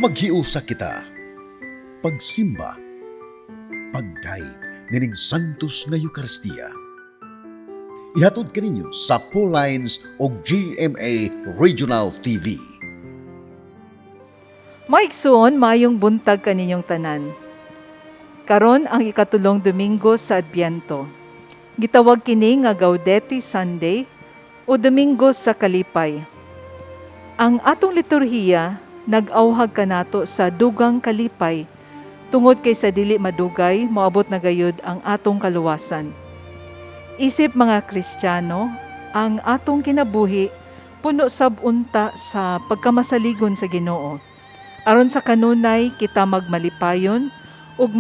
Maghiusa kita. Pagsimba, pagdaig nining santos nga Eucharistia. Ihatod kaninyo sa Paulines o GMA Regional TV. Maigsoon, mayong buntag kaninyong tanan. Karon ang ikatulong Domingo sa Adbiento. Gitawag kini nga Gaudete Sunday o Domingo sa Kalipay. Ang atong liturhiya nag-awhag kanato sa dugang kalipay tungod kay sa dili madugay moabot na gayud ang atong kaluwasan. Isip mga Kristiyano, ang atong kinabuhi puno sab unta sa pagkamasaligon sa Ginoo. Aron sa kanunay kita magmalipayon ug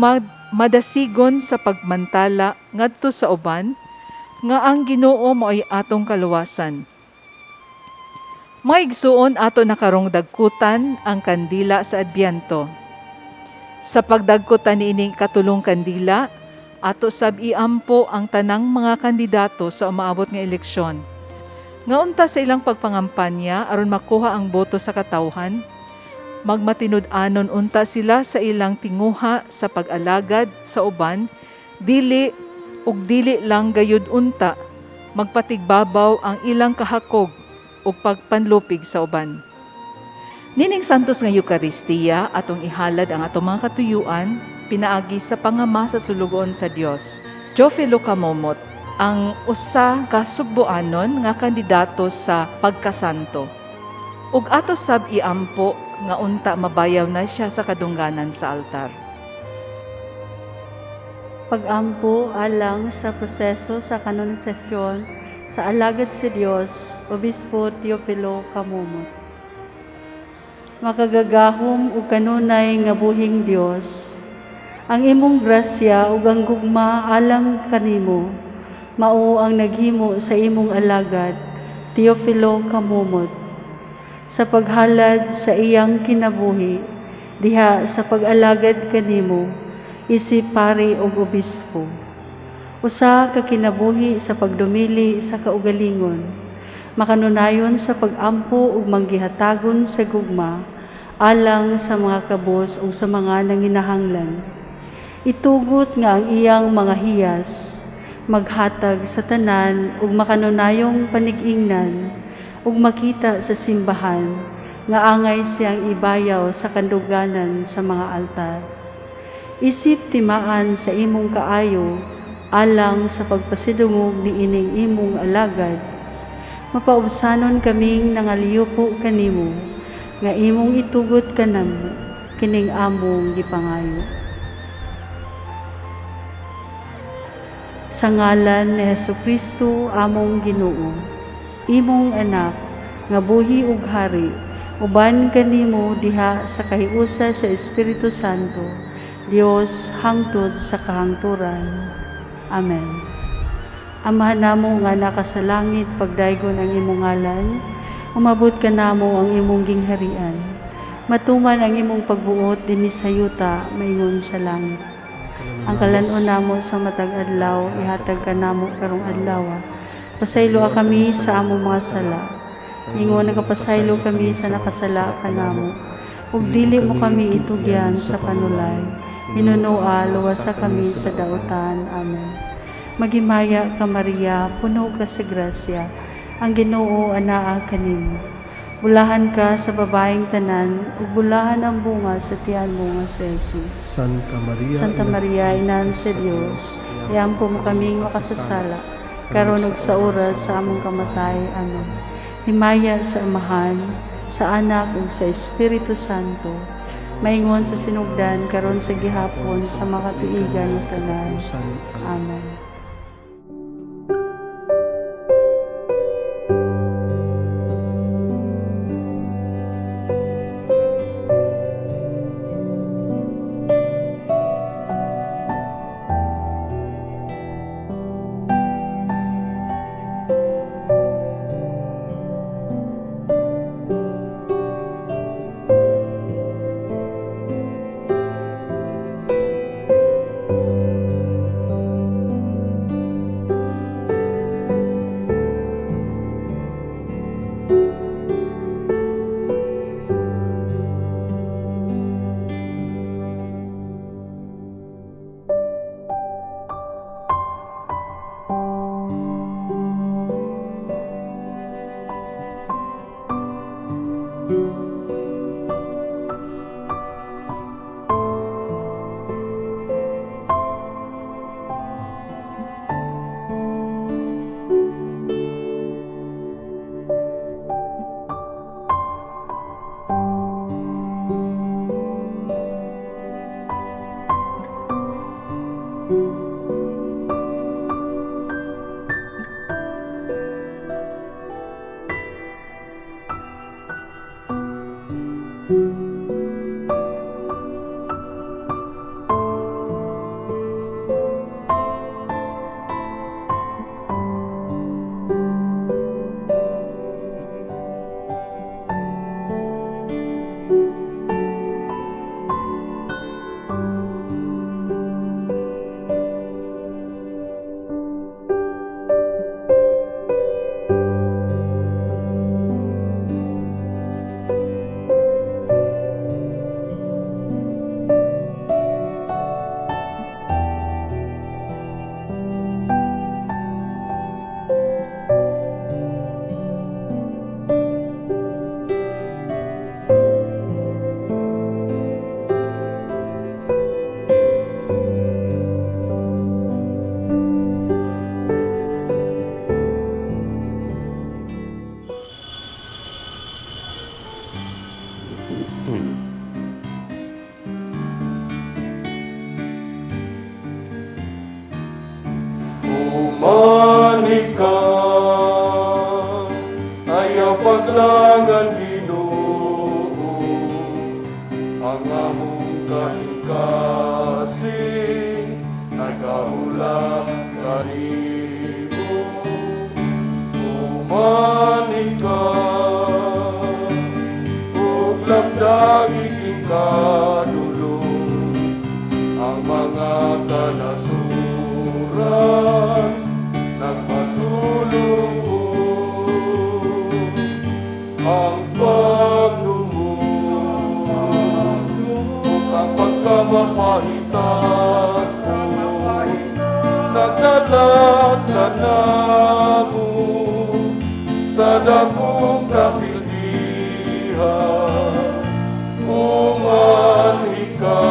madasigon sa pagmantala ngadto sa uban nga ang Ginoo mo'y atong kaluwasan. Maigsuon ato nakarong dagkutan ang kandila sa Adbiento. Sa pagdagkutan niining katulong kandila, ato sab iampo ang tanang mga kandidato sa umaabot nga eleksyon. Nga unta sa ilang pagpangampanya aron makuha ang boto sa katawhan, magmatinud-anon unta sila sa ilang tinguha sa pag-alagad sa uban, dili lang gayud unta, magpatigbabaw ang ilang kahakog ug pagpanlupig sa uban. Nining santos nga Eucharistia atong ihalad ang atong mga katuyuan, pinaagi sa pangama sa sulugon sa Dios. Teofilo Kamomot, ang usa ka Sugboanon nga kandidato sa pagkasanto. Ug ato sab iampo nga unta mabayaw na siya sa kadungganan sa altar. Pag-ampo alang sa proseso sa kanonisasyon sa alagad si Dios, Obispo Teofilo Kamomot. Makagagahom ug kanunay nga buhing Dios, ang imong grasya ug ang gugma alang kanimo, mao ang naghimo sa imong alagad, Teofilo Kamomot, sa paghalad sa iyang kinabuhi, diha sa pag-alagad kanimo, isip pari ug obispo. Usa ka kinabuhi sa pagdumili sa kaugalingon, makanunayon sa pag-ampo ug manggihatagon sa gugma, alang sa mga kabos ug sa mga nanginahanglan. Itugot nga ang iyang mga hiyas, maghatag sa tanan ug makanunayong panig-ingnan, ug makita sa simbahan nga angay siyang ibayaw sa kanduganan sa mga altar. Isip timaan sa imong kaayo, alang sa pagpasidungog ni ining imong alagad, mapaubsanon kaming nangaliyupo kanimo, nga imong itugot kanamo, kining among gipangayo. Sa ngalan ni Jesucristo among Ginoo, imong anak, nga buhi ug hari, uban kanimo diha sa kahiusa sa Espiritu Santo, Dios hangtod sa kahangturan. Amen. Amahan namo nga naka sa langit, pagdaygon ang imong ngalan, umabot ka namo ang imong gingharian. Matuman ang imong pagbuot dinhi sa yuta, maingon sa langit. Ang kalanon namo sa matag adlaw, ihatag ka namo karong adlaw. Pasaylo kami sa among mga sala. Ingon nagapasaylo kami sa nakasala kanamo. Ug dili mo kami itugyan sa panulay. Hinunoa luwasa kami sa dautan. Amen. Magimaya ka Maria, puno ka sa grasya. Ang Ginoo anaa kanimo. Bulahan ka sa babaeng tanan, ug bulahan ang bunga sa tiyan mo nga si Jesus. Santa Maria, Ina sa Dios, iampo mo kaming makasasala, karon ug sa oras sa among kamatay. Amen. Himaya sa Amahan, sa Anak ug sa Espiritu Santo, maingon sa sinugdan karon sa gihapon sa makatuigan ng tanan. Amen. kadaglangan Ginoo, ang among kasing-kasing nagaulang kanimo. Umanika ug labdaging kadulong ang mga kanasuran nagpasulong ang pagdumog ug ang pagkamapahitas nagdalat ka namo sa dakong kapildihan. Umanhi ka,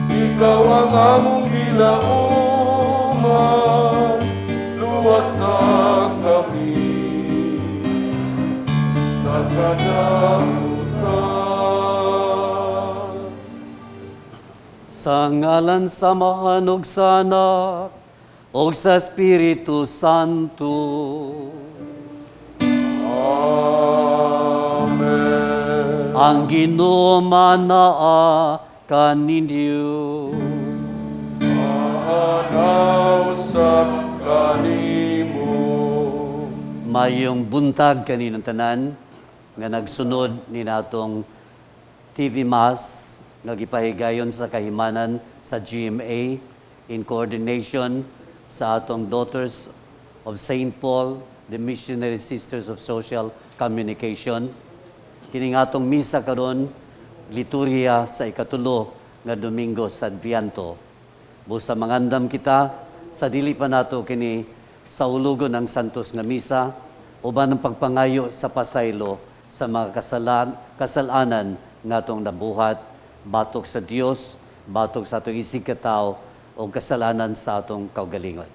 ikaw ang among gilauman, luwasag kami sa kadamutan. Sa ngalan sa Amahan ug sa Anak ug sa Espiritu Santo. Amen. Ang Ginoo manaa kaninyo. Maanausap kanimo. Mayong buntag kaninong tanan nga nagsunod ni natong TV Mass nga gipahigayon sa kahimanan sa GMA in coordination sa atong Daughters of St. Paul, the Missionary Sisters of Social Communication. Kining atong misa karon liturhiya sa ikatulo nga Domingo sa Adbiento. Busa mangandam kita sa dili pa nato kini sa ulugon ng santos nga misa uban ng pagpangayo sa pasaylo sa mga kasalanan nga atong nabuhat batok sa Dios, batok sa atong isig katao o kasalanan sa atong kaugalingon.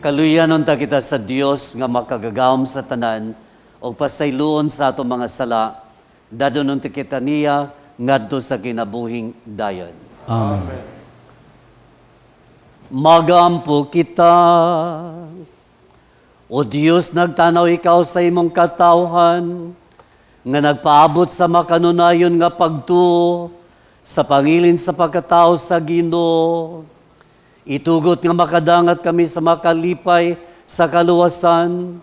Kaluyanon ta kita sa Dios nga makagagawom sa tanan o pasayloon sa ato mga sala, dadonon ta kita niya ngadto sa kinabuhing dayon. Amen. Magampo kita. O Dios, nagtanaw ikaw sa imong katawhan, nga nagpaabot sa makanunayon nga pagtuo sa pangilin sa pagkatao sa Ginoo. Itugot nga makadangat kami sa makalipay sa kaluwasan,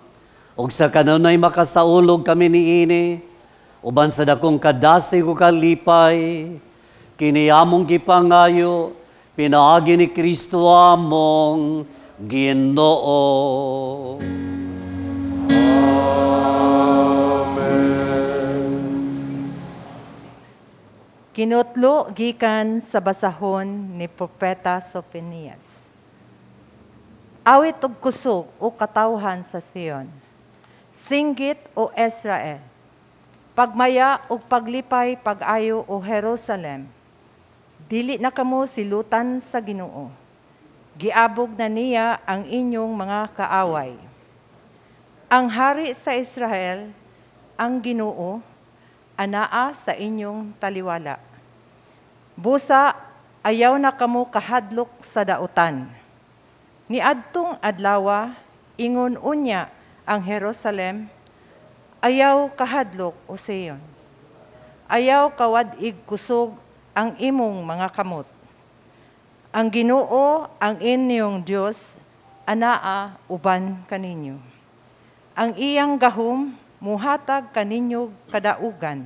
ug sa kanunay makasaulog kami niini, uban sa dakong kadasig o kalipay, kiniyamong gipangayo, pinaagi ni Kristo among Ginoo. Kinutlo gikan sa basahon ni Propeta Soponias. Awit og kusog o katawhan sa Sion. Singgit o Israel. pagmaya ug paglipay pag-ayo o Jerusalem. Dili na kamo silutan sa Ginoo. Giabog na niya ang inyong mga kaaway. Ang hari sa Israel, ang Ginoo, anaa sa inyong taliwala. Busa, ayaw na kamo kahadlok sa dautan. Niadtong adlawa, ingon unya ang Jerusalem, ayaw kahadlok o Sion. Ayaw kawadig kusog ang imong mga kamot. Ang Ginoo, ang inyong Dios, anaa uban kaninyo. Ang iyang gahom, muhatag kaninyo kadaugan.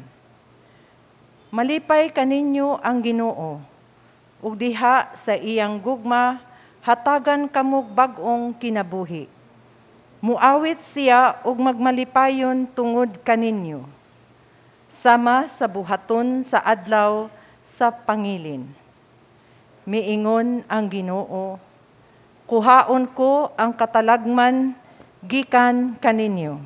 Malipay kaninyo ang Ginoo, ug diha sa iyang gugma, hatagan kamog bag-ong kinabuhi. Muawit siya ug magmalipayon tungod kaninyo, sama sa buhaton sa adlaw sa pangilin. Miingon ang Ginoo, kuhaon ko ang katalagman gikan kaninyo.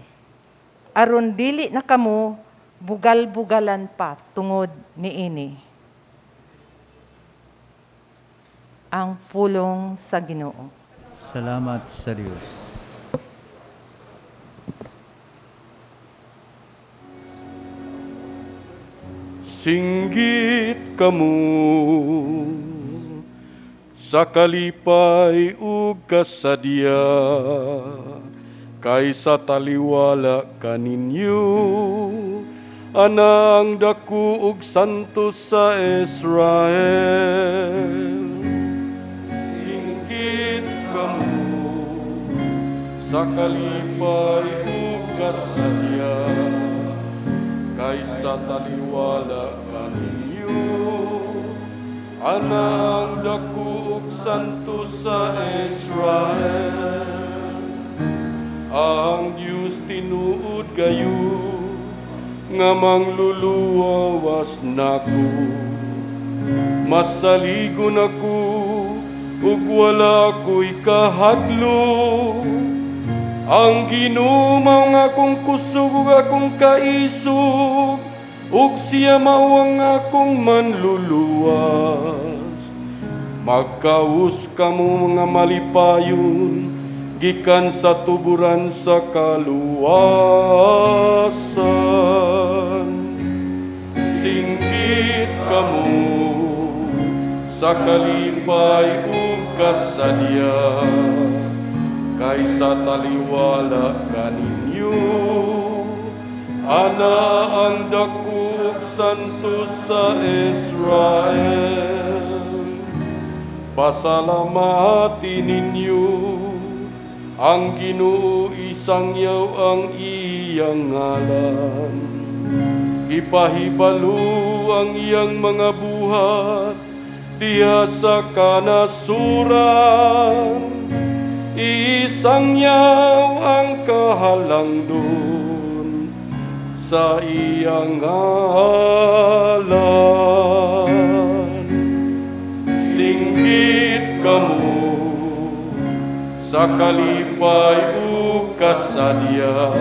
Aron dili na kamo bugal-bugalan pa tungod niini. Ang pulong sa Ginoo. Salamat sa Diyos. Singgit kamo sa kalipay ug kasadya, kaysa taliwala kaninyo, anang daku ug santos sa Israel. Singgit kamo sa kalipay ug kasadya, kaysa taliwala kaninyo, anang daku ug santos sa Israel. Ang Diyos tinuod kayo, nga mangluluwas nako. Masaligon ako, ug wala ko'y kahadlo. Ang ginumaw nga akong kusog ug akong kaisog, ug siya mao ang akong manluluwas. Magkaus kamo mga malipayon, gikan sa tuburan sa kaluwasan. Singgit kamo sa kalipay ug kasadya, kaysa taliwala kaninyo, ana ang daku ug santos sa Israel. Pasalamati ninyo ang Ginoo, isangyaw ang iyang ngalan. Ipahibalo ang iyang mga buhat diha sa kanasuran. Isangyaw ang kahalangdon sa iyang ngalan. Singgit kamo sa kalipay ug kasadya,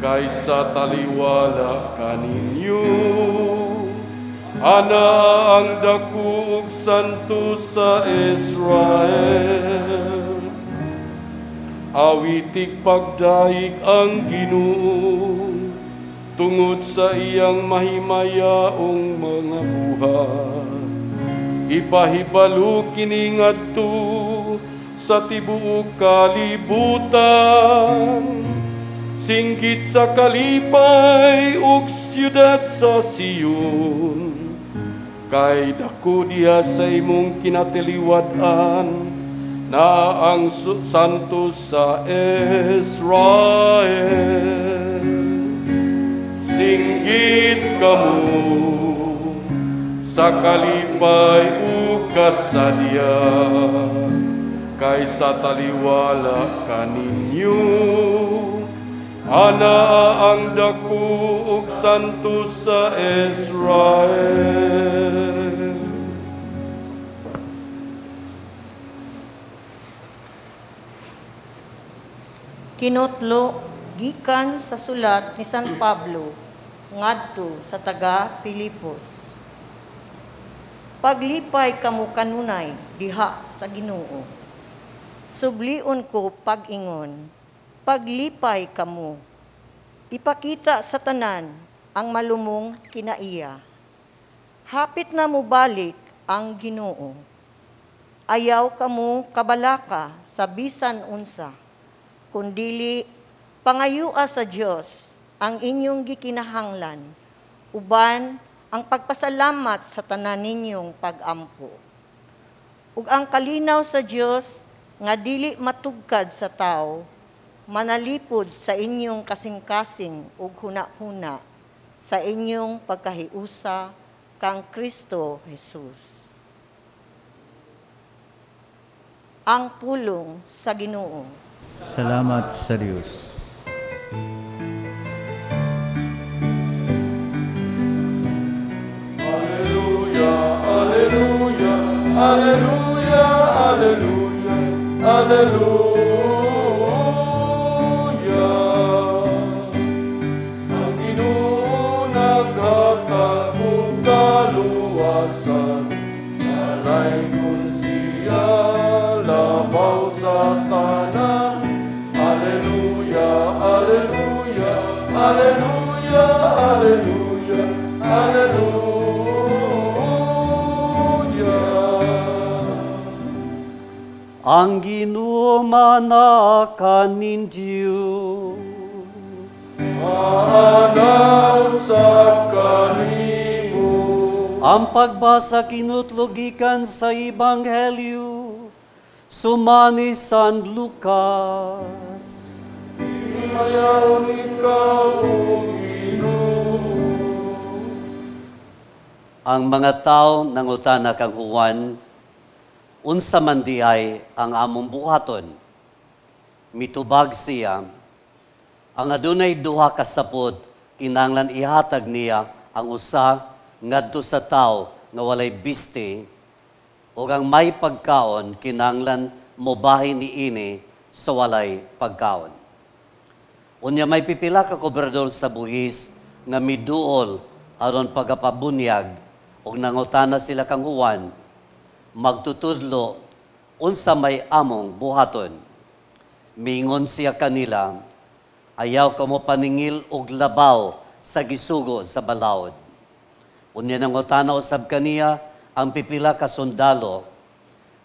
kaysa taliwala kaninyo, ana ang daku ug santos sa Israel. Awitig pagdaig ang Ginoo, tungod sa iyang mahimayaong mga buhat. Ipahibalo kini ngadto sa tibuok kalibutan. Singgit sa kalipay ug siyudad sa Sion, kay dako diha sa imong kinatiliwad-an, na ang santos sa Israel. Singgit kamo sa kalipay ug kasadya, kaysa taliwala kaninyo, ana ang daku ug santos sa Israel. Kinutlo gikan sa sulat ni San Pablo ngadto sa taga Pilipos. Paglipay kamo kanunay diha sa Ginoo. Sublion ko pag-ingon, paglipay kamo. Ipakita sa tanan ang malumong kinaiya. Hapit na mo balik ang Ginoo. Ayaw kamo kabalaka sa bisan unsa, kundili pangayua sa Dios ang inyong gikinahanglan, uban ang pagpasalamat sa tanan ninyong pag-ampo. Ug ang kalinaw sa Dios nga dili matugkad sa tao, manalipod sa inyong kasing-kasing ug huna-huna sa inyong pagkahiusa kang Kristo Jesus. Ang pulong sa Ginoo. Salamat sa Diyos. Alleluia, alleluia, alleluia, alleluia, alleluia. Ang Ginoo naghatag og kaluwasan, alay kun siya labaw sa tanan. Alleluia, alleluia, alleluia, alleluia, alleluia. Ang Ginoo manakan ninyo. Maanaw sa kanimo. Ang pagbasa kinutlogikan sa Ebanghelyo sumani San Lucas. Mayaw ikaw, O Ginoo. Ang mga tao nangutana kang Juan, unsa man di ay ang among buhaton. Mitubag siya, ang adunay duha ka sapot, kinahanglan ihatag niya ang usa ngadto sa tao nga walay biste, o ang may pagkaon, kinahanglan mobahin niini sa walay pagkaon. Unya may pipila ka gobernador sa buhis nga miduol aron pagapabunyag, og nangutana sila kang Juan, magtutudlo unsa may among buhaton. Mingon siya kanila, ayaw kamo paningil og labaw sa gisugo sa balawod. Unya nangutana usab kaniya ang pipila ka sundalo,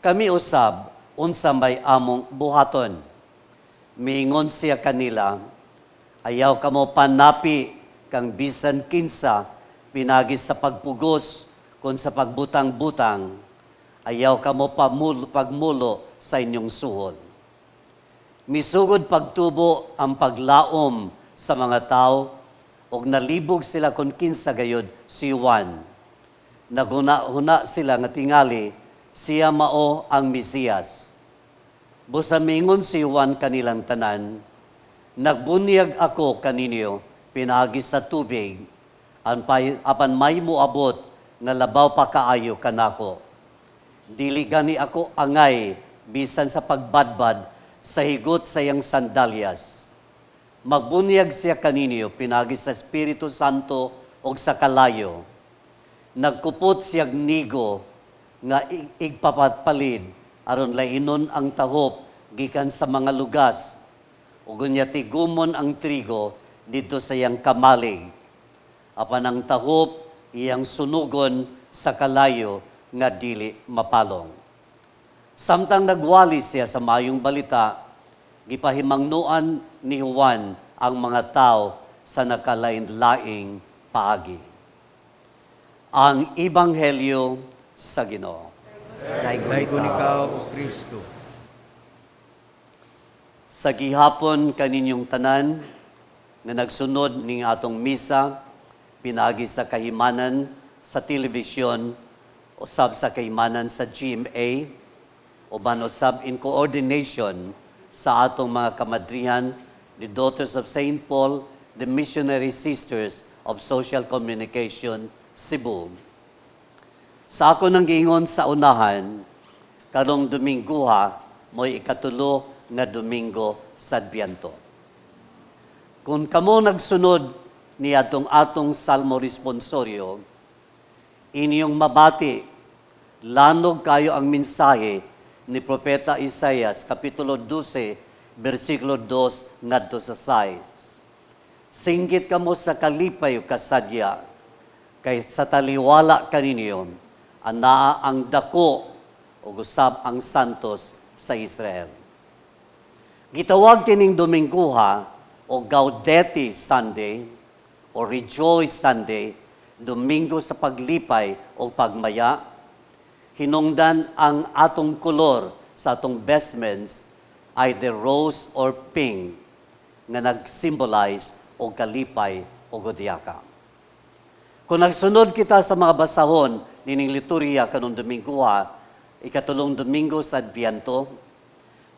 kami usab unsa may among buhaton. Mingon siya kanila, ayaw kamo panapi kang bisan kinsa pinagi sa pagpugos kun sa pagbutang-butang, ayaw kamo pagmulo sa inyong suhol. Misugod pagtubo ang paglaom sa mga tao, og nalibog sila kung kinsa gayod si Juan. Naguna-huna sila nga tingali, siya mao ang Mesiyas. Busa mingon si Juan kanilang tanan, nagbunyag ako kaninyo, pinagi sa tubig, apan may muabot nga labaw pa kaayo kanako. Dili gani ako angay bisan sa pagbadbad sa higot sa iyang sandalyas. Magbunyag siya kaninyo pinagi sa Espiritu Santo o sa kalayo. Nagkupot siyag nigo nga igpapatpalid aron lainon ang tahop gikan sa mga lugas ug unya tigumon ang trigo dito sa iyang kamalig. Apan ang tahop iyang sunugon sa kalayo nga dili mapalong. Samtang nagwali siya sa mayong balita, gipahimangnuan ni Juan ang mga tao sa nakalain-laing paagi. Ang Ebanghelyo sa Ginoo. Daygon ikaw, O Kristo. Sa gihapon kaninyong tanan, nga nagsunod ning atong misa, pinagi sa kahimanan sa telebisyon, usab sa kahimanan sa GMA, uban usab in coordination sa atong mga kamadrihan, the Daughters of St. Paul, the Missionary Sisters of Social Communication, Cebu. Sa ako nang giingon sa unahan, karong Domingguha, mo'y ikatulo nga Domingo sa Adbiento. Kung kamo nagsunod ni atong salmo responsorio, inyong mabati, lanog kayo ang mensahe ni Propeta Isaias, Kapitulo 12, versikulo 2, ngadto sa 6. Singgit kamo sa kalipay o kasadya, kay sa taliwala kaninyo, anaa ang dako o usab ang santos sa Israel. Gitawag kining Domingguha o Gaudete Sunday o Rejoice Sunday, Domingo sa paglipay o pagmaya. Hinungdan ang atong kolor sa atong vestments, either rose or pink, nga nag-symbolize o kalipay o godiyaka. Kung nagsunod kita sa mga basahon nining liturya kanong Domingguha, ikatulong Domingo sa Adbiento,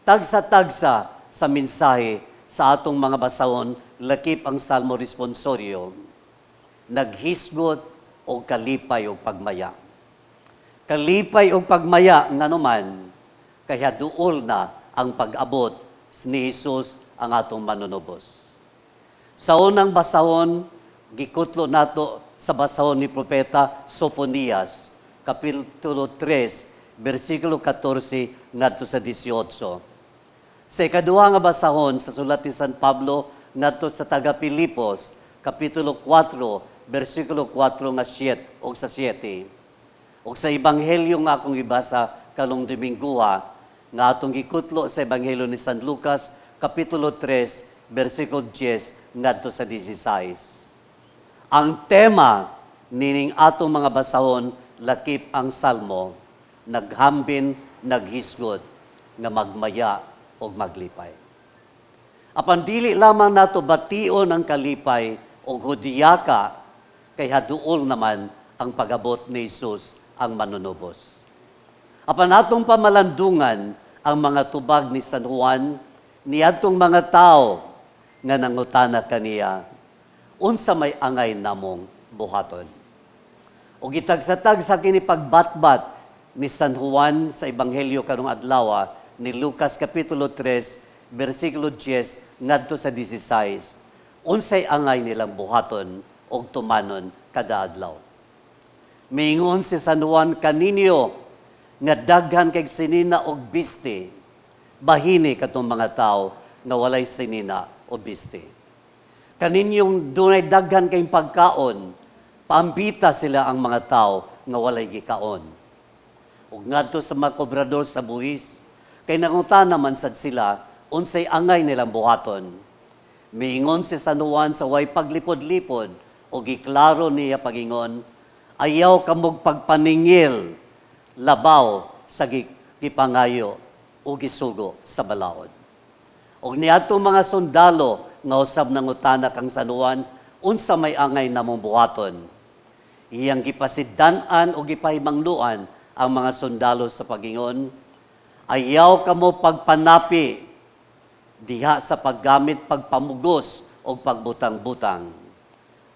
tagsa-tagsa sa mensahe sa atong mga basahon, lakip ang salmo responsorio, naghisgot o kalipay o pagmaya. Kalipay o pagmaya nga naman, kaya duol na ang pag-abot ni Jesus ang atong manunubos. Sa unang basahon, gikutlo nato sa basahon ni Propeta Sophonias, Kapitulo 3, versikulo 14 ngadto sa 18. Sa ikaduha nga basahon sa sulat ni San Pablo ngadto sa taga Pilipos, Kapitulo 4, versikulo 4 nga 7 o sa 7. O sa Ebanghelyo nga akong ibasa kalong Domingguha, nga atong gikutlo sa Ebanghelyo ni San Lucas, Kapitulo 3, versikulo 10 ngadto sa 16. Ang tema nining atong mga basahon, lakip ang salmo, naghambin, naghisgot, nga magmaya o maglipay. Apan dili lamang nato bation ang kalipay o hudiyaka, kaya duol naman ang pag-abot ni Jesus ang manunubos. Apan atong pamalandungan ang mga tubag ni San Juan, niadtong mga tao nga nangutana kaniya, unsa may angay namong buhaton. O gitagsatag sa kini pagbatbat ni San Juan sa Ebanghelyo kanong adlaw ni Lucas Kapitulo 3, versikulo 10 ngadto sa 16. Unsay angay nilang buhaton og tumanon kada adlaw. Miingon si San Juan kaninyo nga daghan kay sinina og biste, bahini katong mga tao nga walay sinina o biste. Kaninyong dunay daghan kay pagkaon, paambita sila ang mga tao nga walay gikaon. Ug ngadto sa mga kobrador sa buhis, kay nangutana man sad sila unsay angay nilang buhaton. Miingon si San Juan sa way paglipod-lipod o giklaro niya pagingon, ayaw kamog pagpaningil, labaw sa gipangayo o gisugo sa balaod. O niadto mga sundalo nga usab nangutana kang San Juan, unsa may angay namong buhaton. Iyang gipasiddan-an o gipahimangluan ang mga sundalo sa pagingon, ayaw kamo pagpanapi diha sa paggamit pagpamugos o pagbutang-butang.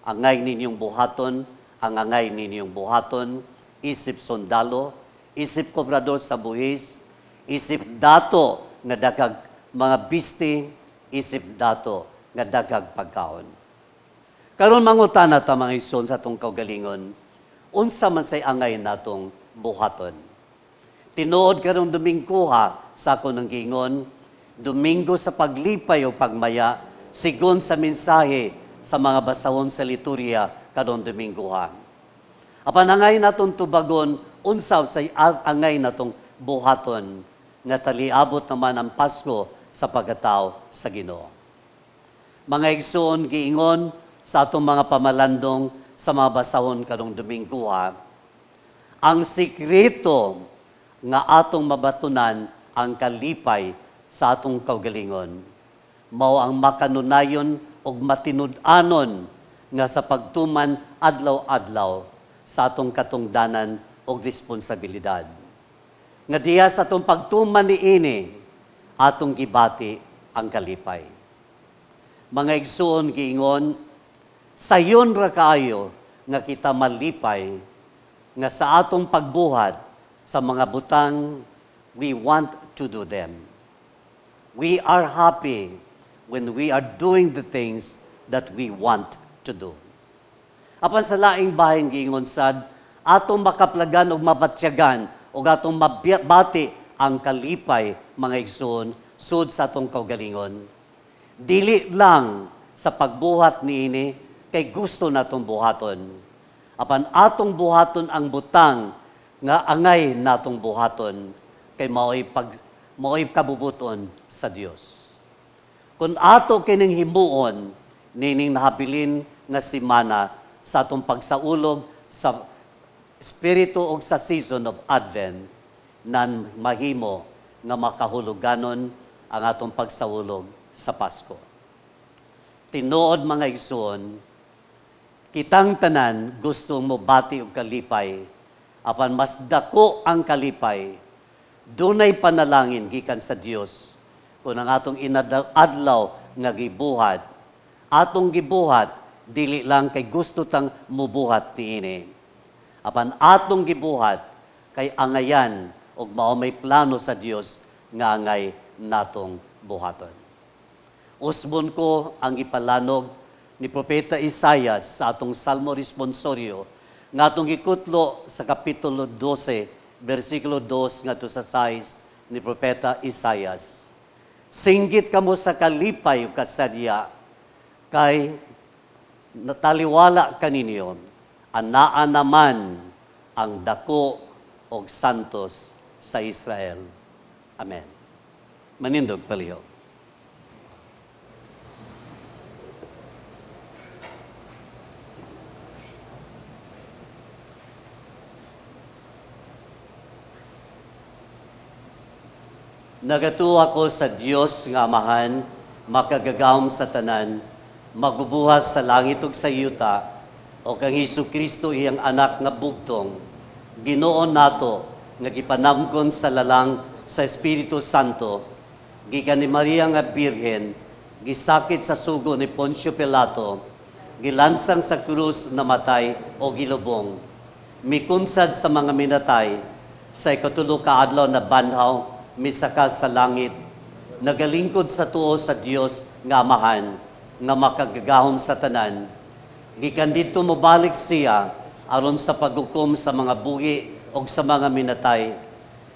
Angay ninyong buhaton, ang angay ninyong buhaton, isip sundalo, isip kobrador sa buhis, isip dato nga dagag mga biste, isip dato nga dagag pagkaon. Karon mangutana ta mga ison sa atong kaugalingon, unsa man say angay natong buhaton. Tinuod karong Domingguha sa akong nang gingon, Domingo sa paglipay o pagmaya, sigon sa mensahe sa mga basahon sa liturya kadong Domingguha. Apan angay natong tubagon, unsa say angay natong buhaton, nga taliabot naman ang Pasko sa pagkatao sa Ginoo. Mga igsoon giingon sa atong mga pamalandong sa mga basahon kadong Domingguha, ang sikreto nga atong mabatunan ang kalipay sa atong kaugalingon, mao ang makanunayon og matinud-anon nga sa pagtuman adlaw-adlaw sa atong katungdanan og responsibilidad. Nga diha sa atong pagtuman niini, atong gibati ang kalipay. Mga igsoon giingon, sayon ra kaayo nga kita malipay nga sa atong pagbuhat sa mga butang we want to do them. We are happy when we are doing the things that we want to do. Apan sa laing bahin giingon sad, atong makaplagan og mabatyagan o atong mabati ang kalipay mga igsoon sud sa atong kaugalingon. Dili lang sa pagbuhat niini kay gusto natong buhaton. Apan atong buhaton ang butang nga angay natong buhaton kay mao'y kabubuton sa Dios. Kung ato kining himuon nining nahabilin nga simana sa atong pagsaulog sa Espiritu o sa season of Advent, nan mahimo nga makahuluganon ang atong pagsaulog sa Pasko. Tinuod mga igsoon, kitang tanan gustong mo bati og kalipay, apan mas dako ang kalipay, dunay panalangin gikan sa Dios kung ang atong inadlaw nga gibuhat, atong gibuhat, dili lang kay gusto tang mubuhat niini. Apan atong gibuhat kay angayan og mao may plano sa Dios nga angay natong buhaton. Usbon ko ang ipalanog ni Propeta Isaias sa atong Salmo Responsorio nga atong gikutlo sa Kapitulo 12, versikulo 2 ngadto sa 6 ni Propeta Isaias. Singgit kamo sa kalipay ug kasadya kay nataliwala kaninyo, anaa naman ang dako og santos sa Israel. Amen. Manindog palihog. Nagatuwa ko sa Dios nga Amahan, makagagahom sa tanan, magbubuhat sa langit ug sa yuta, o kang Hesukristo iyang anak nga bugtong, Ginoo nato nga gipanamkon sa lalang sa Espiritu Santo, gikan ni Maria nga Birhen, gisakit sa sugo ni Poncio Pilato, gilansang sa krus namatay o gilubong, mikunsad sa mga minatay, sa ikatulo ka adlaw na banhaw, misaka sa langit, nagalingkod sa tuo sa Dios nga Amahan, nga makagagahom sa tanan. Gikan dito mobalik siya aron sa paghukom sa mga buhi o sa mga minatay.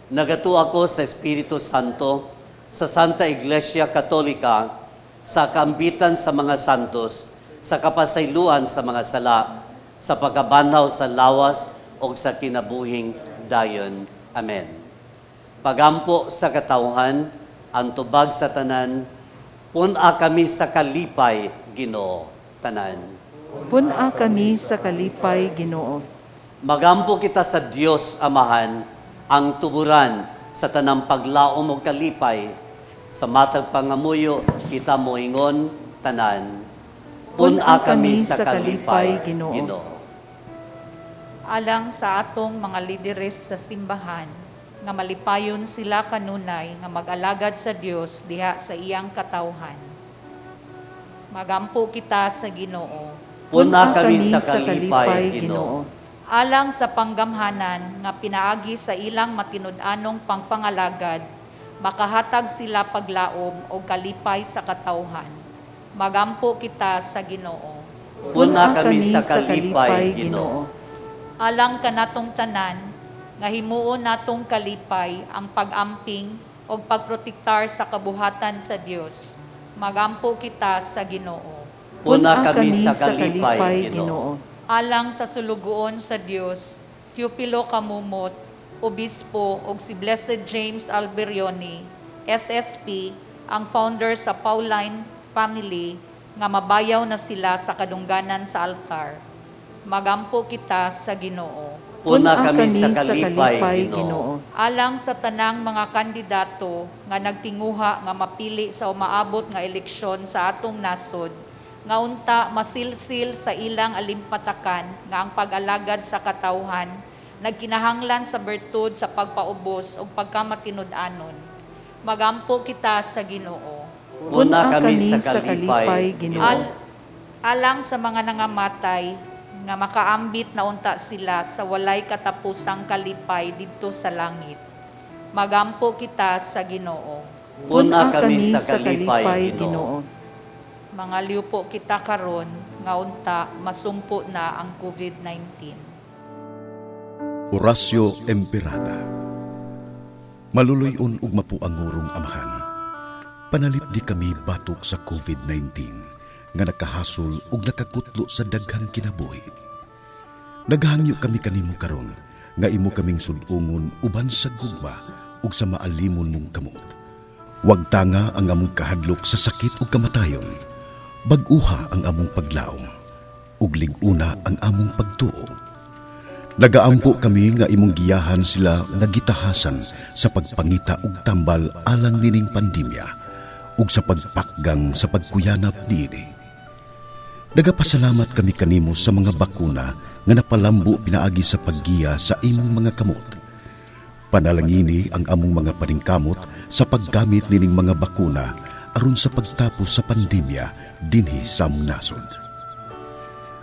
Nagatu ako sa Espiritu Santo, sa Santa Iglesia Katolika, sa kaambitan sa mga santos, sa kapasayloan sa mga sala, sa pagkabanhaw sa lawas o sa kinabuhing dayon. Amen. Pagampo sa katawhan, ang tubag sa tanan, puna kami sa kalipay, Ginoo, tanan. Puna kami sa kalipay, Ginoo. Magampo kita sa Dios Amahan, ang tuburan sa tanang paglaom o kalipay, sa matag pangamuyo, kita moingon, tanan. Puna kami sa kalipay, Ginoo. Alang sa atong mga lideres sa simbahan, nga malipayon sila kanunay nga mag-alagad sa Dios diha sa iyang katawhan. Magampo kita sa Ginoo. Puna kami sa kalipay, Ginoo. Alang sa panggamhanan nga pinaagi sa ilang matinud-anong pangpangalagad, makahatag sila paglaom o kalipay sa katawhan. Magampo kita sa Ginoo. Puna kami sa kalipay, Ginoo. Alang kanatong tanan, nga himuon natong kalipay ang pag-amping o pagprotektar sa kabuhatan sa Dios. Magampo kita sa Ginoo. Puna kami sa kalipay, Ginoo. Alang sa sulugoon sa Dios, Teopilo Kamumot, Obispo o si Blessed James Alberioni, SSP, ang founder sa Pauline family, nga mabayaw na sila sa kadungganan sa altar. Magampo kita sa Ginoo. Puna kami sa kalipay, Ginoo. Alang sa tanang mga kandidato nga nagtinguha nga mapili sa umaabot nga eleksyon sa atong nasod, nga unta masilsil sa ilang alimpatakan nga ang pag-alagad sa katawhan, nagkinahanglan sa bertud sa pagpaubos o pagkamatinud-anon. Magampo kita sa Ginoo. Puna kami sa kalipay, Ginoo. Alang sa mga nangamatay, nga makaambit na unta sila sa walay katapusang kalipay didto sa langit. Magampo kita sa Ginoo. Puna kami sa kalipay, Ginoo. Mga liupo kita karon nga unta masumpo na ang COVID-19. Orasyo Emperata. Maluloy-on ug mapuangurong amahan. Panalip di kami batok sa COVID-19 nga nakahasol ug nakakutlo sa daghang kinabuhi. Naghangyo kami kanimo karon nga imo kaming sudungon uban sa gugma ug sa maalimon mong kamot. Wag tanga ang among kahadlok sa sakit ug kamatayon. Bag-uha ang among paglaom ug lig-una ang among pagtuo. Nagaampo kami nga imong giyahan sila nga gitahasan sa pagpangita ug tambal alang nining pandemya ug sa pagpakgang sa pagkuyanap niini. Nagapasalamat kami kanimo sa mga bakuna nga napalambo pinaagi sa paggiya sa imong mga kamot. Panalangini ang among mga paningkamot sa paggamit nining mga bakuna aron sa pagtapos sa pandemya dinhi sa among nasod.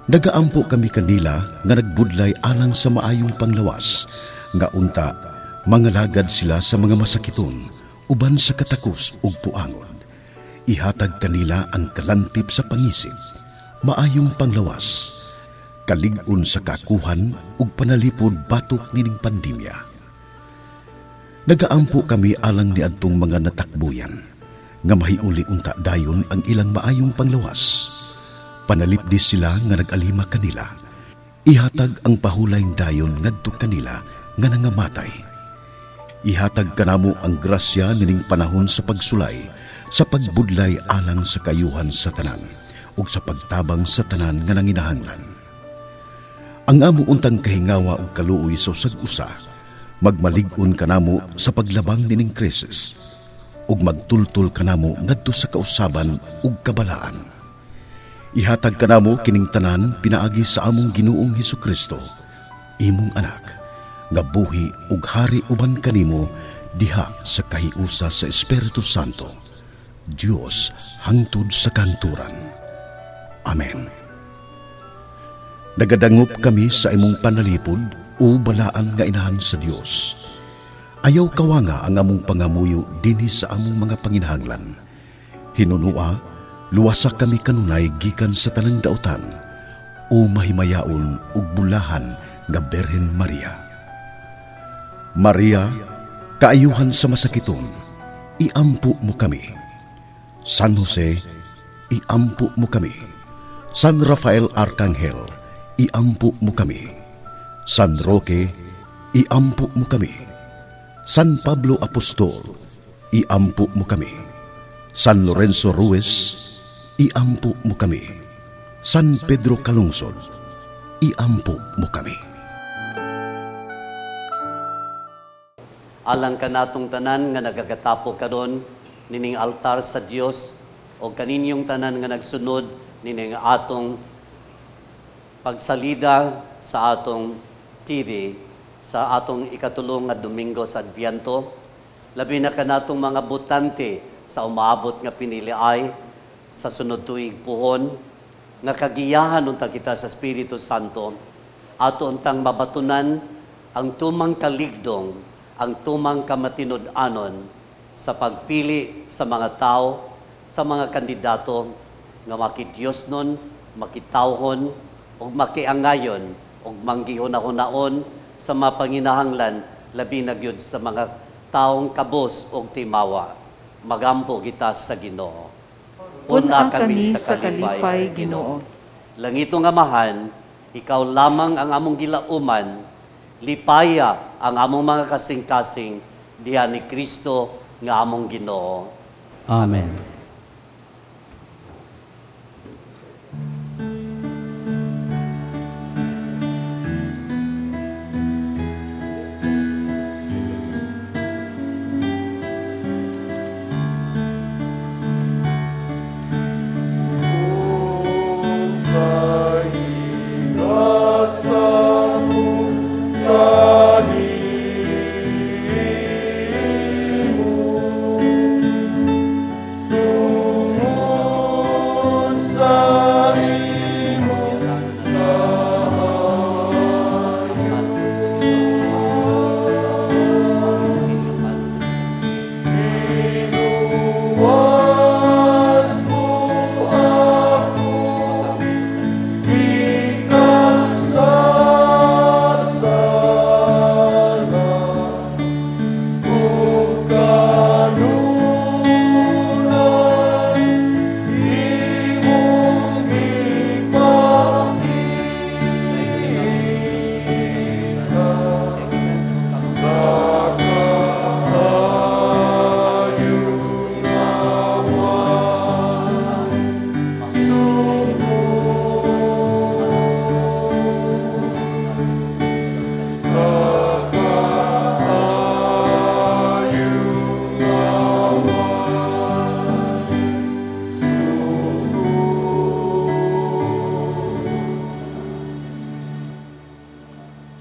Nagaampo kami kanila nga nagbudlay alang sa maayong panglawas, nga unta mangalagad sila sa mga masakiton uban sa katakos ug puangon. Ihatag kanila ang kalantip sa pangisip, maayong panglawas, kalig-on sa kakuhan ug panalipod batok nining pandemya. Nagaampo kami alang niadtong mga natakbuyan, nga mahiuli unta dayon ang ilang maayong panglawas. Panalipdi sila nga nag-alima kanila. Ihatag ang pahulayng dayon ngadto kanila nga nangamatay. Ihatag kanamo ang grasya nining panahon sa pagsulay, sa pagbudlay alang sa kayuhan sa tanan, ug sa pagtabang sa tanan nga nanginahanglan. Ang amo untang kahingawa ug kaluoy sa usag-usa, magmalig-on kanamo sa paglabang nining krisis, ug magtultol kanamo ngadto sa kausaban ug kabalaan. Ihatag kanamo kining tanan pinaagi sa among Ginoong Hesukristo, imong anak, nga buhi ug hari uban kanimo diha sa kahiusa sa Espiritu Santo, Dios hangtod sa kanturan. Amen. Nagadangop kami sa imong panalipod o balaan nga inahan sa Dios. Ayaw kawanga ang among pangamuyo dinhi sa among mga panginahanglan. Hinunua, luwasa kami kanunay gikan sa tanang dautan, o mahimayaon ug bulahan nga Berhen Maria. Maria, kaayuhan sa masakiton, iampo mo kami. San Jose, iampo mo kami. San Rafael Arcangel, iampo mo kami. San Roque, iampo mo kami. San Pablo Apostol, iampo mo kami. San Lorenzo Ruiz, iampo mo kami. San Pedro Calungsod, iampo mo kami. Alang ka natong tanan nga nagagatapo karon nining altar sa Dios o kaninyong tanan nga nagsunod nining atong pagsalida sa atong TV sa atong ikatulong nga Domingo sa Adbiento, labi na kanatong mga botante sa umaabot nga piniliay sa sunod tuig puhon, nga kagiyahan unta kita sa Espiritu Santo, ato untang mabatunan ang tumang kaligdong, ang tumang kamatinud-anon sa pagpili sa mga tao, sa mga kandidato, nga makidiyosnon, makitawhon, o makiangayon, o manggihunahon sa mga panginahanglan, labi na gyud sa mga taong kabos o timawa. Magampo kita sa Ginoo. Una kami sa kalipay, Ginoo. Langitong Amahan, ikaw lamang ang among gilauman, lipaya ang among mga kasing-kasing, diha ni Kristo nga among Ginoo. Amen. Kanimo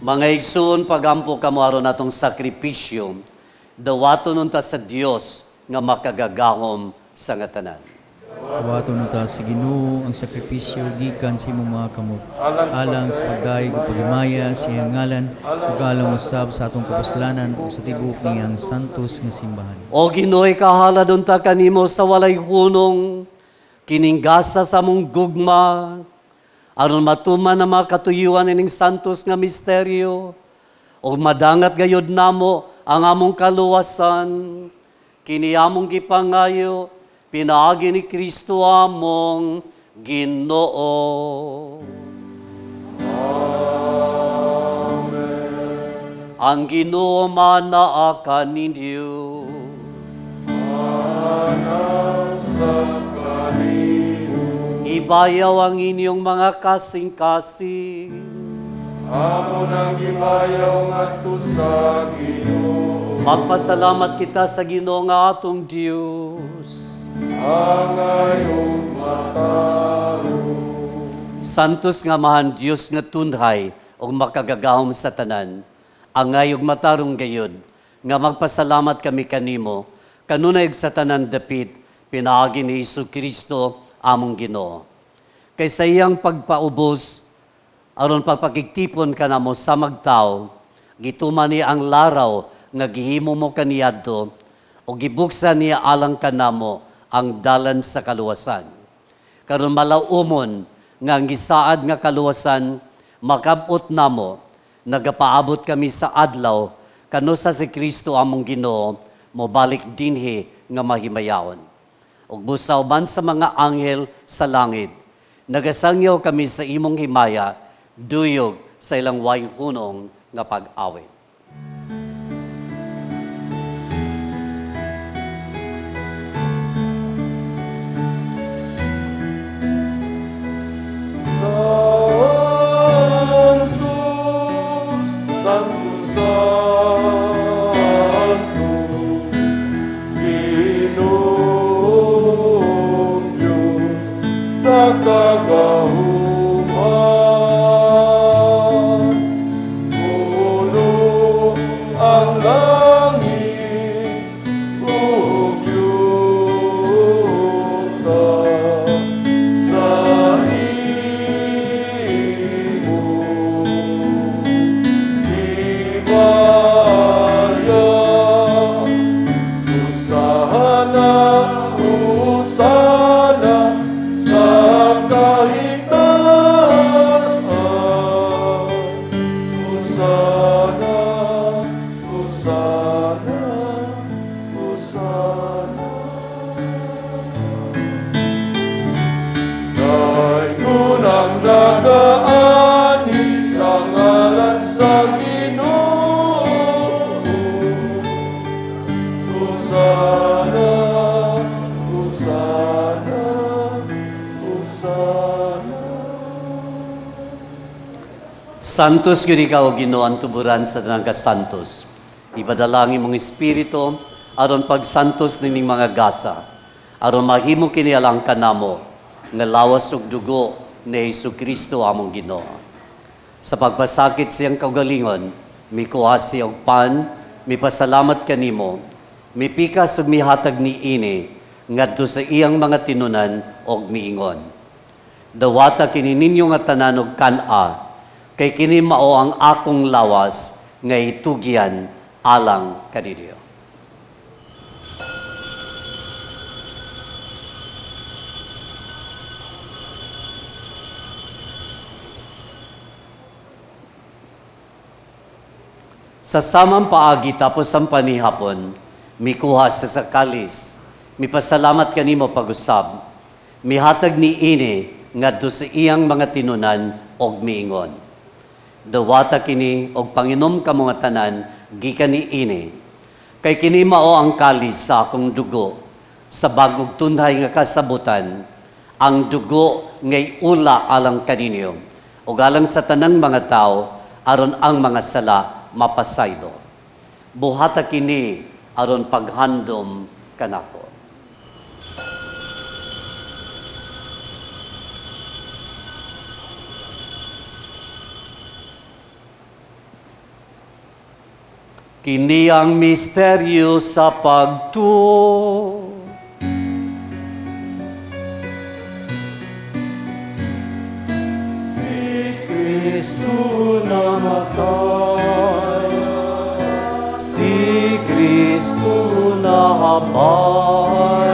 Mga igsoon, pagampo kamo aron atong sakripisyo, dawaton unta sa Dios nga makagagahom sa nga tanan. Wato na ta sa Ginoo ang sakripisyo gikan sa imong mga kamot. Alang sa pagdaig ug paghimaya sa iyang ngalan ug alang usab sa atong kapuslanan ug sa tibuok niyang santos nga simbahan. O Ginoo'y kahalad unta kanimo sa walay hunong, kininggasa sa mong gugma, aron matuman na mga katuyuan ining santos nga misteryo, o madangat gayod namo ang among kaluwasan, kini among gipangayo, pinaagi ni Kristo among Ginoo. Amen. Ang Ginoo manaa kaninyo. Ibayaw ang inyong mga kasing-kasing. Amo nang gibayaw ngadto sa Ginoo. Magpasalamat kita sa Ginoo nga atong Dios. Angayong mataro. Santos nga mahan Dios nga tunhay ug makagagahom sa tanan. Angay ug matarong gayud nga magpasalamat kami kanimo kanunay sa tanan dapit pinaagi ni Kristo among Ginoo. Kay sa iyang pagpaubos aron pagpakigtipon kanamo sa magtao, gituman niya ang laraw nga gihimo mo kaniadto o gibuksan niya alang kanamo ang dalan sa kaluwasan. Karon malaumon nga ang gisaad nga kaluwasan makabot namo, nagapaabot kami sa adlaw kano sa si Kristo among Ginoo mobalik dinhi nga mahimayaon. Ug busaw man sa mga anghel sa langit, nagasangyaw kami sa imong himaya, duyog sa ilang way hunong nga pag-awit. Santos yun ikaw, Ginoo, ang tuburan sa tanang kasantos. Ipadalangin mong Espiritu, aron pagsantos nining mga gasa, aron mahimo kinialang kanamo, nga lawas ug dugo ni Kristo among Ginoo. Sa pagpasakit siyang kaugalingon, mikuha siya og pan, mipasalamat kanimo, mipikas ug mihatag ni ini, ngadto sa iyang mga tinunan og miingon. Dawata kini ninyo nga tanan og kan-a, kay kini mao ang akong lawas nga itugyan alang kanidyo. Sa samang paagi tapos ang panihapon, mikuha sa sakalis, mipasalamat kanimo pag-usab, mihatag ni ini ngadto sa iyang mga tinunan og miingon. Dawata kini og panginom kamo nga tanan gikan ni ini. Kay kini mao ang kalis sa akong dugo sa bagog tunhay nga kasabutan, ang dugo ngay ula alang kaninyo ug alang sa tanang mga tao aron ang mga sala mapasaylo. Buhata kini aron paghandom kanako. Kini ang misteryo sa pagtuo. Kristo namatay, si Kristo nahabay,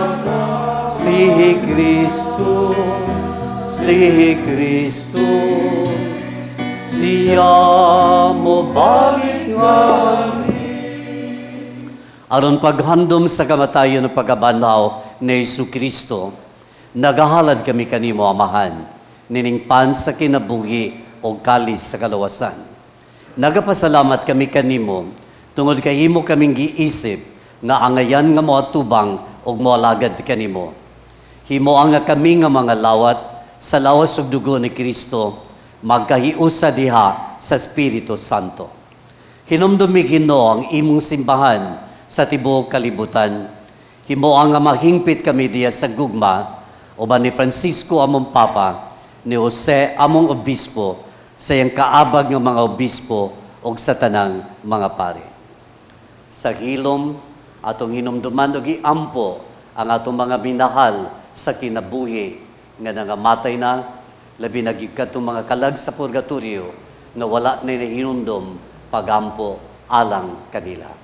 si Kristo, siya mo balik nga. Aron paghandom sa kamatayon ng pagkabanaw ni Jesu Kristo, nagahalad kami kanimo, Amahan, niningpan sa kinabuhi o kalis sa kalawasan. Nagapasalamat kami kanimo, tungod kay himo kaming giisip, nga angayan nga mo atubang o mo alagad kanimo. Himo ang kami nga mga lawat, sa lawas ug dugo ni Kristo, magkahiusa diha sa Espiritu Santo. Hinumdumi Ginoo ang imong simbahan sa tibuok kalibutan. Himo ang mahingpit kami diha sa gugma, uban ni Francisco among Papa, ni Jose among Obispo, sa iyang kaabag ng mga obispo o sa tanang mga pari. Sa hilom, atong hinumduman o giampo ang atong mga minahal sa kinabuhi nga nangamatay na, labi na katong mga kalag sa purgatorio nga wala na hinumdum pagampo alang kanila.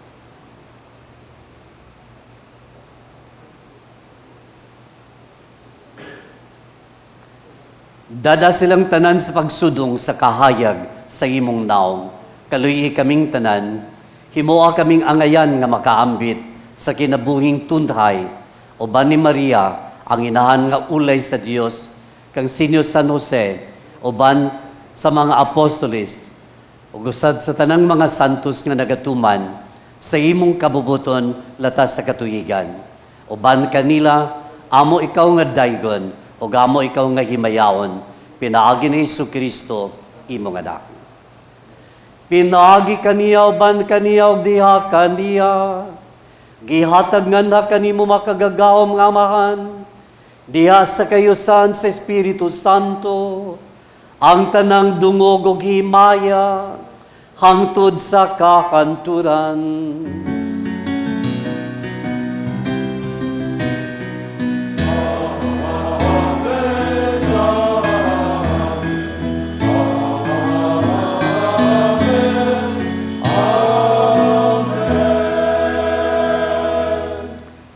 Dada silang tanan sa pagsudong sa kahayag sa imong naong. Kaluyi kaming tanan, himoa kaming angayan nga makaambit sa kinabuhing tundhay, o ba ni Maria, ang inahan nga ulay sa Dios, kang Sinyo San Jose, o ban sa mga apostolis, o gusad sa tanang mga santos nga nagatuman, sa imong kabubuton latas sa katuyigan. O ban kanila, amo ikaw nga daygon, o gamo ikaw nga himayaon, pinaagi ni Jesu Kristo, imong anak. Pinaagi kaniya, ban kaniya, o diha kaniya, gihatag nga na kanimo makagagawam nga Amahan, diha sa kayusan sa Espiritu Santo, ang tanang dungog o himaya, hangtod sa kakanturan.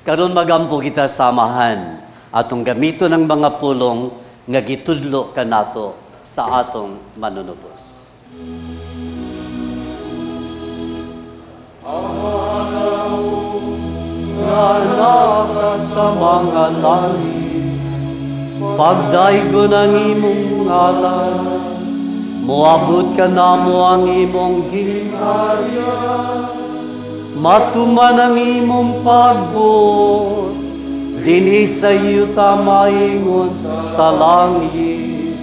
Karon magampo kita samahan atong gamito ng mga pulong nga gitudlo kanato sa atong manunubos. Nga sa mga langit, pagdaygo ng imong ngalan, muabot ka na mo ang imong ginaya, matuman ang imong pagbot, dinhi sa iyo tamaingon sa langit.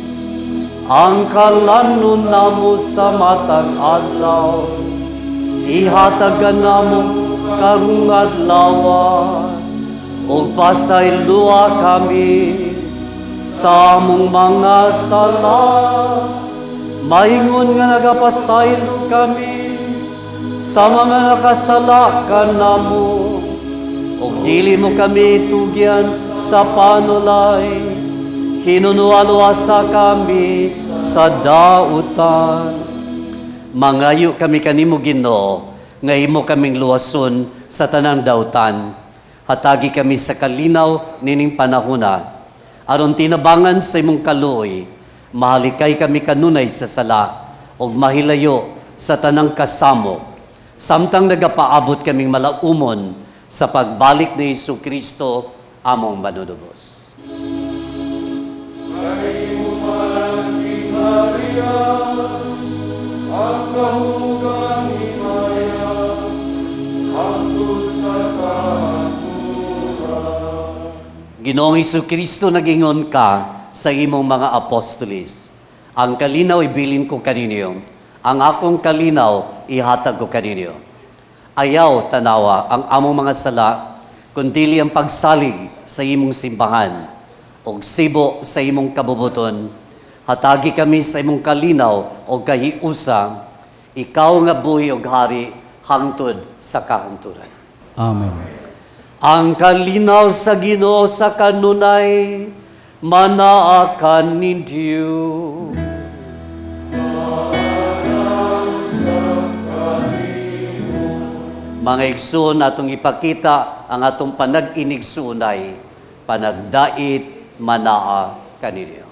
Ang kalanon namo sa matag adlaw, ihatagan namo karong adlawan, o pasayloa kami sa among mga sala. Maingon nga nagapasaylo kami sa mga nakasala ka namo, o dili mo kami tugyan sa panulay, hinunualuasa kami sa dautan. Mangayo kami kanimo Ginoo, nga imo kaming luwason sa tanang dautan. Hatagi kami sa kalinaw nining panahona, aron tinabangan sa imong kaluoy, mahalikay kami kanunay sa sala, o mahilayo sa tanang kasamo, samtang nagapaabot kaming malaumon sa pagbalik ni Jesu Kristo, among manunubos. Ginoong Jesu Kristo, nagingon ka sa imong mga apostolis, ang kalinaw ibilin ko kaninyo, ang akong kalinaw ihatag ko kaninyo. Ayaw tanawa ang among mga sala, kundili ang pagsalig sa imong simbahan, o sibo sa imong kabubuton. Hatagi kami sa imong kalinaw o kahiusa, ikaw nga buhi og hari hangtod sa kahanturan. Amen. Ang kalinaw sa Ginoo sa kanunay, manaakan ninyo. Mga igsoon, atong ipakita ang atong panag-inigsunay, panagdait, manaa kaninyo.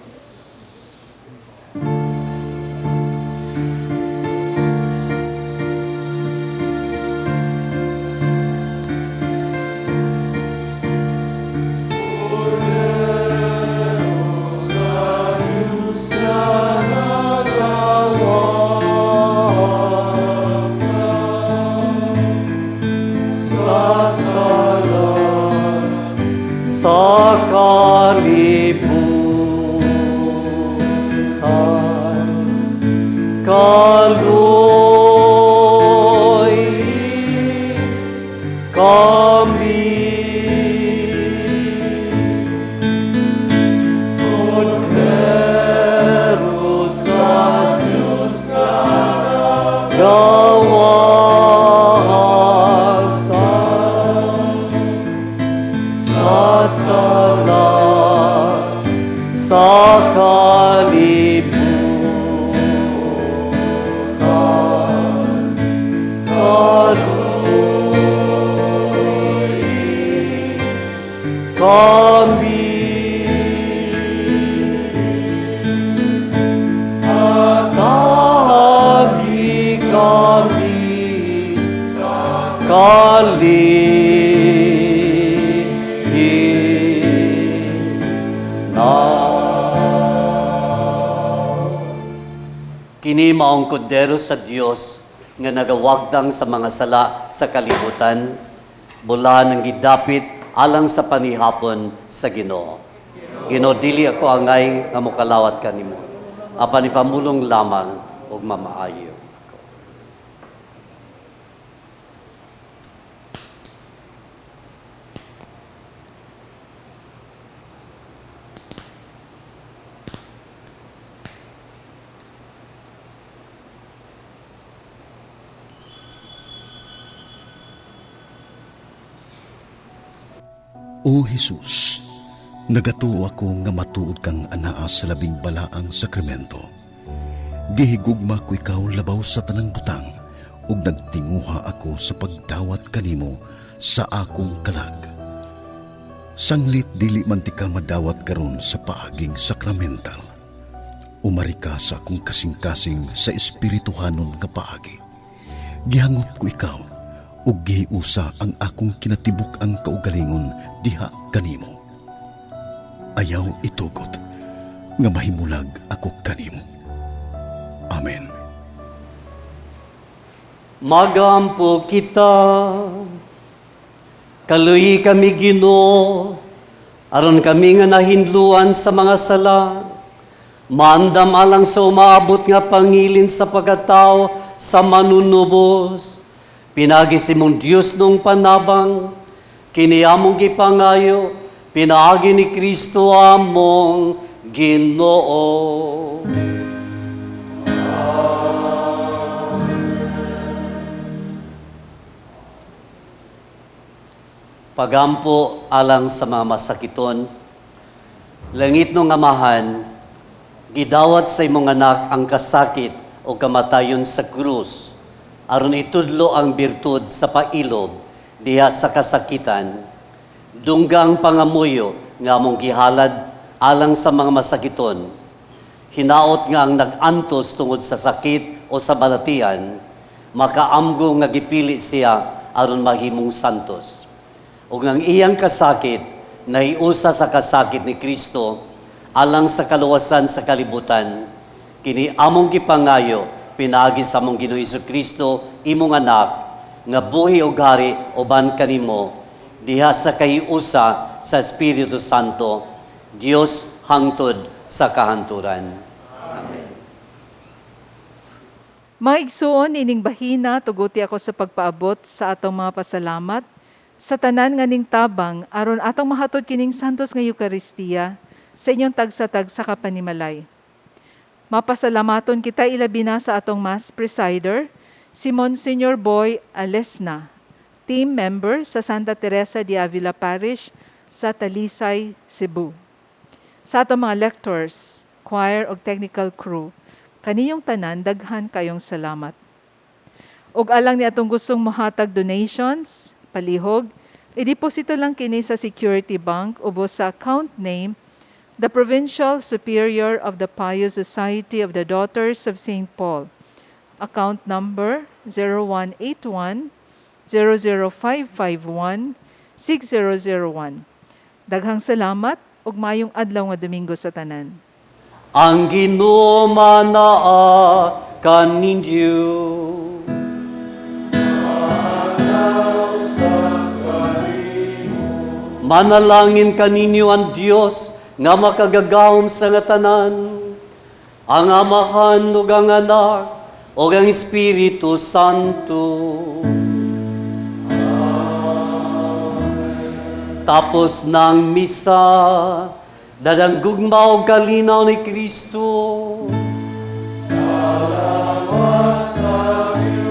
Sa kalibutan, kaloy kami. Cordero sa Diyos sa kalibutan, kaloy kami. At agi kami Kini maong kordero sa Dios nga nagawagdang sa mga sala sa kalibutan, bula ng gidapit alang sa panihapon sa Ginoo. Ginoo, dili ako angay nga mokalawat kanimo. Apan ipamulong lamang og mamaayo. O Jesus, nagatuo ako nga matuod kang anaa sa labing balaang sakramento. Gihigugma ko ikaw labaw sa tanang butang, ug nagtinguha ako sa pagdawat kanimo sa akong kalag. Sanglit dili man ti ka madawat karon sa paaging sakramental. Umari ka sa akong kasing-kasing sa espirituhanon nga paagi. Gihangop ko ikaw, ug gihiusa ang akong kinatibuk ang kaugalingon diha kanimo. Ayaw itugot nga mahimulag ako kanimo. Amen. Magampo kita, kaluy kami Ginoo, aron kami nga nahinluan sa mga sala, maandam alang sa umaabot nga pangilin sa pagkatao sa manunubos. Pinagi si mong Diyos nung panabang, kiniamong gipangayo, pinaagi ni Kristo among Ginoo. Pagampo alang sa mga masakiton, langit nung amahan, gidawat sa imong anak ang kasakit o kamatayon sa krus, aron itudlo ang birtud sa pailob diha sa kasakitan, dunggang pangamuyo nga among gihalad alang sa mga masakiton, hinaot nga ang nag-antos tungod sa sakit o sa balatian, makaamgo nga gipili siya aron mahimong santos. Ug ang iyang kasakit, nahiusa sa kasakit ni Kristo, alang sa kaluwasan sa kalibutan, kini among gipangayo, pinaagi sa among Ginoong Jesucristo, imong anak, nga buhi ug hari uban kanimo, diha sa kahiusa sa Espiritu Santo, Dios hangtod sa kahanturan. Amen. Maigsuon ining bahina, tuguti ako sa pagpaabot sa atong mga pasalamat, sa tanan nga ning tabang, aron atong mahatod kining santos nga Eucharistia, sa inyong tagsa-tagsa kapanimalay. Mapasalamaton kita ilabi na sa atong Mass Presider, Si Monsignor Boy ALESNA, team member sa Santa Teresa de Avila Parish sa Talisay, Cebu. Sa atong mga lectors, choir o technical crew, kaniyong tanan daghan kayong salamat. Ug alang ni atong gustong mohatag donations, palihog, i-deposito lang kini sa Security Bank ubos sa account name the Provincial Superior of the Pious Society of the Daughters of St. Paul, account number 0181 00551 6001. Daghang salamat ug mayong adlaw nga Domingo sa tanan. Ang Ginoo manaa kaninyo. Manalangin kaninyo ang Dios nga makagagahom sa nga tanan, ang Amahan ug ang Anak ug ang Espiritu Santo. Tapos ng misa, dadanggugma o kalinaw ni Kristo. Salamat sa Diyos.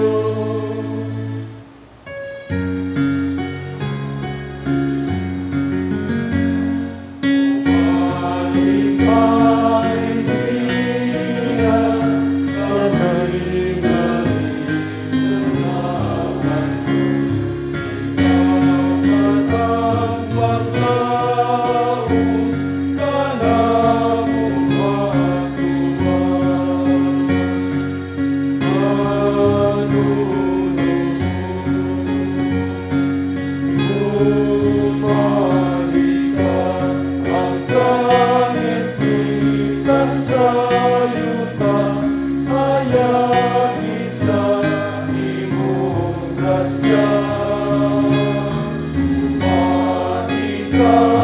God.